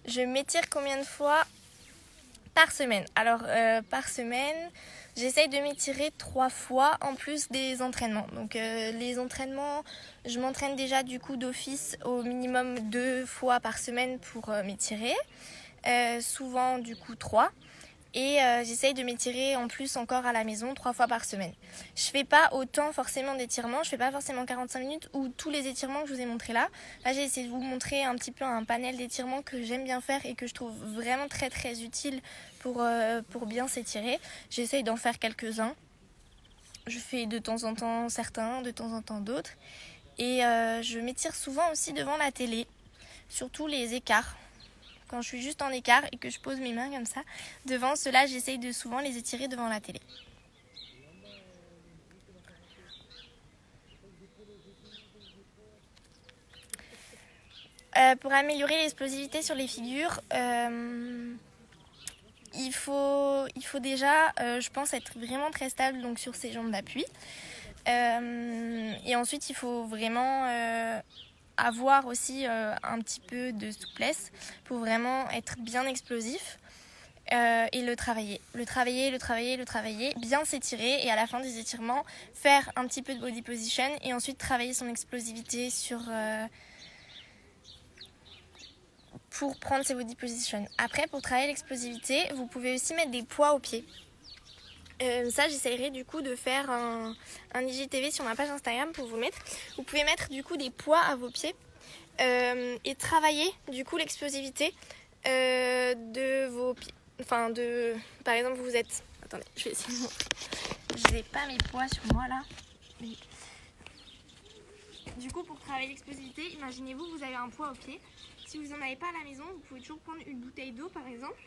Speaker 1: Je m'étire combien de fois par semaine ? Alors, par semaine, j'essaye de m'étirer 3 fois en plus des entraînements. Donc, les entraînements, je m'entraîne déjà du coup d'office au minimum 2 fois par semaine pour m'étirer. Souvent, du coup, 3. Et j'essaye de m'étirer en plus encore à la maison 3 fois par semaine. Je fais pas autant forcément d'étirements, je fais pas forcément 45 minutes ou tous les étirements que je vous ai montrés là. Là j'ai essayé de vous montrer un petit peu un panel d'étirements que j'aime bien faire et que je trouve vraiment très très utile pour bien s'étirer. J'essaye d'en faire quelques-uns. Je fais de temps en temps certains, de temps en temps d'autres. Et je m'étire souvent aussi devant la télé, surtout les écarts. Quand je suis juste en écart et que je pose mes mains comme ça, devant ceux-là, j'essaye de souvent les étirer devant la télé. Pour améliorer l'explosivité sur les figures, il faut déjà, je pense, être vraiment très stable donc, sur ses jambes d'appui. Et ensuite, il faut vraiment avoir aussi un petit peu de souplesse pour vraiment être bien explosif et le travailler, bien s'étirer et à la fin des étirements faire un petit peu de body position et ensuite travailler son explosivité pour prendre ses body position. Après, pour travailler l'explosivité, vous pouvez aussi mettre des poids aux pieds. Ça, j'essaierai du coup de faire un IGTV sur ma page Instagram pour vous mettre. Vous pouvez mettre du coup des poids à vos pieds et travailler du coup l'explosivité de vos pieds. Enfin, par exemple, vous êtes... Attendez, je vais essayer de montrer. Je n'ai pas mes poids sur moi là. Mais... Du coup, pour travailler l'explosivité, imaginez-vous, vous avez un poids au pied. Si vous n'en avez pas à la maison, vous pouvez toujours prendre une bouteille d'eau par exemple.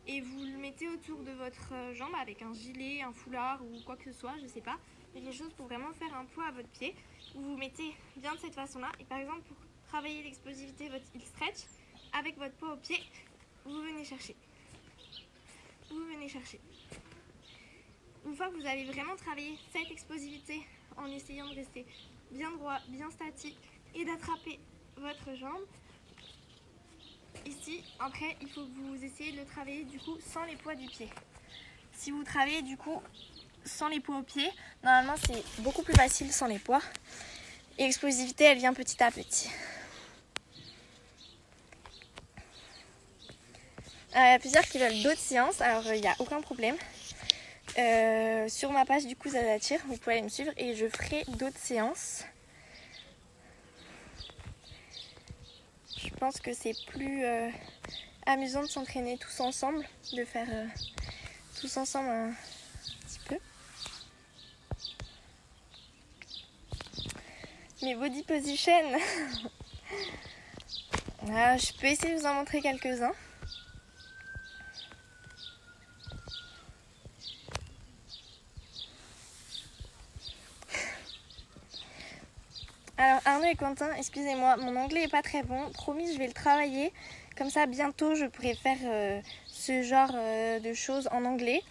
Speaker 1: Et vous le mettez autour de votre jambe avec un gilet, un foulard ou quoi que ce soit, je sais pas. Mais quelque chose pour vraiment faire un poids à votre pied. Vous vous mettez bien de cette façon-là. Et par exemple, pour travailler l'explosivité, votre heel stretch, avec votre poids au pied, vous venez chercher. Vous venez chercher. Une fois que vous avez vraiment travaillé cette explosivité en essayant de rester bien droit, bien statique et d'attraper votre jambe, ici, après, il faut que vous essayiez de le travailler du coup sans les poids du pied. Si vous travaillez du coup sans les poids au pied, normalement c'est beaucoup plus facile sans les poids. Et l'explosivité, elle vient petit à petit. Il y a plusieurs qui veulent d'autres séances, alors il n'y a aucun problème. Sur ma page du coup Zaza Tire, vous pouvez aller me suivre et je ferai d'autres séances. Je pense que c'est plus amusant de s'entraîner tous ensemble, de faire tous ensemble un petit peu. Mes body position. Voilà, je peux essayer de vous en montrer quelques-uns. Alors Arnaud et Quentin, excusez-moi, mon anglais est pas très bon. Promis, je vais le travailler. Comme ça, bientôt, je pourrai faire ce genre de choses en anglais.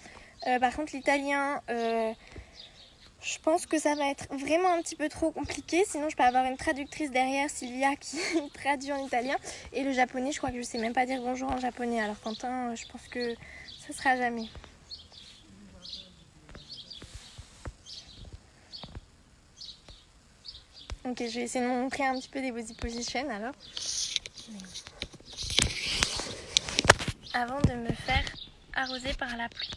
Speaker 1: Par contre, l'italien, je pense que ça va être vraiment un petit peu trop compliqué. Sinon, je peux avoir une traductrice derrière, Sylvia, qui traduit en italien. Et le japonais, je crois que je sais même pas dire bonjour en japonais. Alors Quentin, je pense que ça sera jamais. Ok, je vais essayer de vous montrer un petit peu des body position alors. Avant de me faire arroser par la pluie.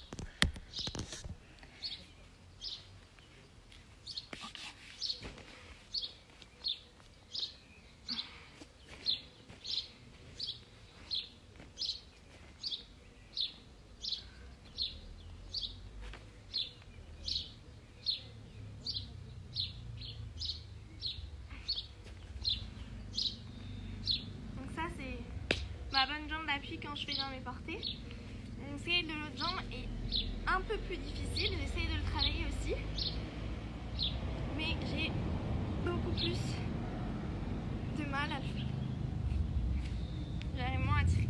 Speaker 1: Ma bonne jambe d'appui quand je fais dans mes portées. L'essayer de l'autre jambe est un peu plus difficile, j'essaye de le travailler aussi. Mais j'ai beaucoup plus de mal à le faire. J'arrive moins à tirer.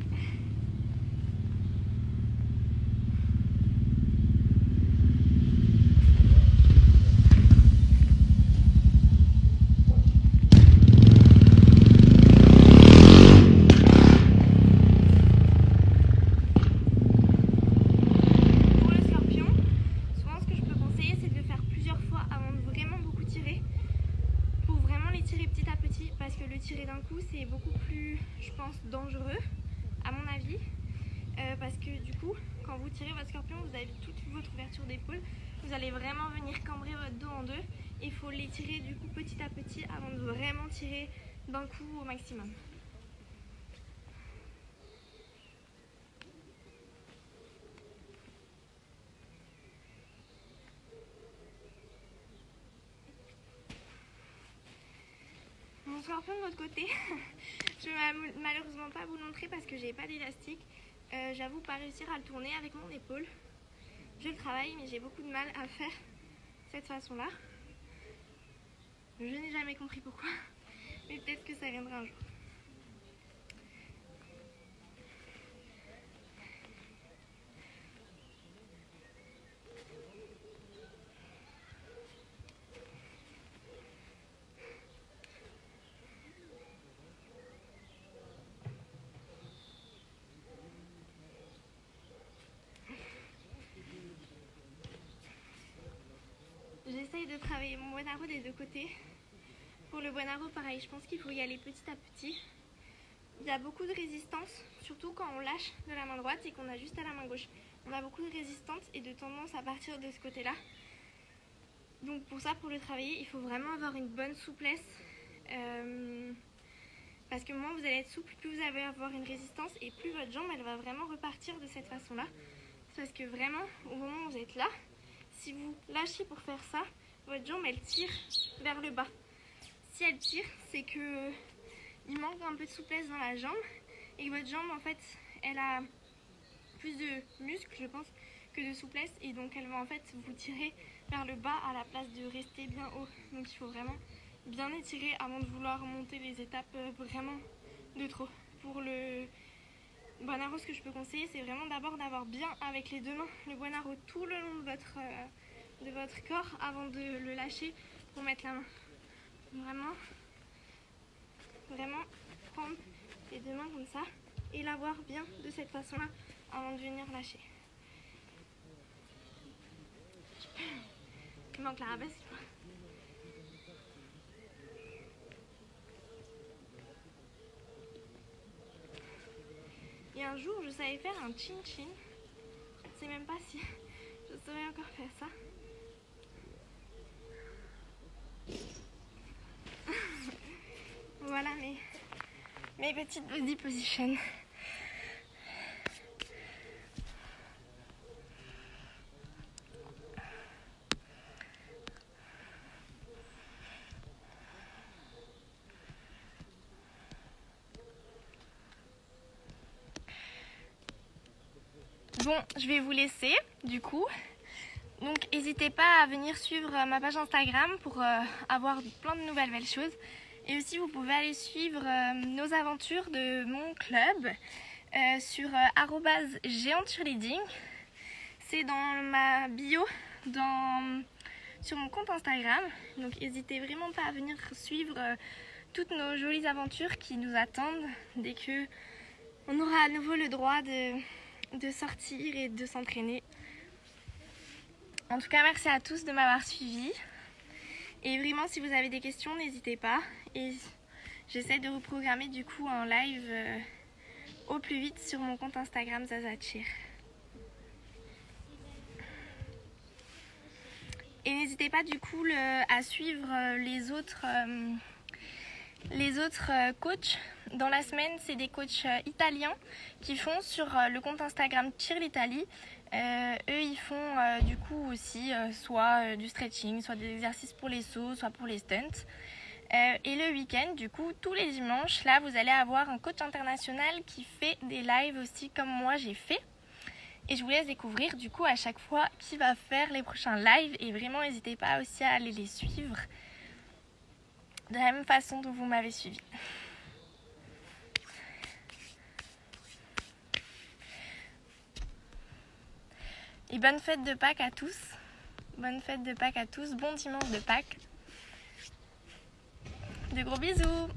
Speaker 1: Parce que le tirer d'un coup c'est beaucoup plus, je pense, dangereux à mon avis, parce que du coup quand vous tirez votre scorpion, vous avez toute votre ouverture d'épaule, vous allez vraiment venir cambrer votre dos en deux et il faut les tirer du coup petit à petit avant de vraiment tirer d'un coup au maximum. Mon scorpion de l'autre côté, je ne vais malheureusement pas vous le montrer parce que j'ai pas d'élastique. J'avoue pas réussir à le tourner avec mon épaule. Je le travaille mais j'ai beaucoup de mal à faire cette façon-là. Je n'ai jamais compris pourquoi, mais peut-être que ça viendra un jour. J'essaye de travailler mon buon-arrêt des deux côtés. Pour le buon-arrêt, pareil, je pense qu'il faut y aller petit à petit. Il y a beaucoup de résistance, surtout quand on lâche de la main droite et qu'on ajuste à la main gauche. on a beaucoup de résistance et de tendance à partir de ce côté-là. Donc pour ça, pour le travailler, il faut vraiment avoir une bonne souplesse. Parce que moins vous allez être souple, plus vous allez avoir une résistance et plus votre jambe elle va vraiment repartir de cette façon-là. Parce que vraiment, au moment où vous êtes là, si vous lâchez pour faire ça, votre jambe elle tire vers le bas. Si elle tire, c'est que il manque un peu de souplesse dans la jambe et que votre jambe en fait, elle a plus de muscles, je pense, que de souplesse et donc elle va en fait vous tirer vers le bas à la place de rester bien haut. Donc il faut vraiment bien étirer avant de vouloir monter les étapes vraiment de trop. Pour le Buon-Arrot, ce que je peux conseiller, c'est vraiment d'abord d'avoir bien avec les deux mains le Buon-Arrot tout le long de votre corps avant de le lâcher pour mettre la main. Vraiment prendre les deux mains comme ça et l'avoir bien de cette façon-là avant de venir lâcher. Il manque l'arabesque. Et un jour, je savais faire un chin-chin. Je ne sais même pas si je saurais encore faire ça. Voilà mes petites body positions. Bon, je vais vous laisser du coup. Donc n'hésitez pas à venir suivre ma page Instagram pour avoir plein de nouvelles belles choses. Et aussi vous pouvez aller suivre nos aventures de mon club sur @géantcheerleading. C'est dans ma bio sur mon compte Instagram. Donc n'hésitez vraiment pas à venir suivre toutes nos jolies aventures qui nous attendent dès que on aura à nouveau le droit de sortir et de s'entraîner. En tout cas, merci à tous de m'avoir suivi. Et vraiment, si vous avez des questions, n'hésitez pas. Et j'essaie de reprogrammer du coup un live au plus vite sur mon compte Instagram ZazaCheer. Et n'hésitez pas du coup à suivre les autres coachs. Dans la semaine, c'est des coachs italiens qui font sur le compte Instagram Cheer l'Italie. Eux, ils font du coup aussi soit du stretching, soit des exercices pour les sauts, soit pour les stunts. Et le week-end, du coup, tous les dimanches, là, vous allez avoir un coach international qui fait des lives aussi comme moi j'ai fait. Et je vous laisse découvrir du coup à chaque fois qui va faire les prochains lives. Et vraiment, n'hésitez pas aussi à aller les suivre de la même façon dont vous m'avez suivi. Et bonne fête de Pâques à tous. Bonne fête de Pâques à tous. Bon dimanche de Pâques. De gros bisous.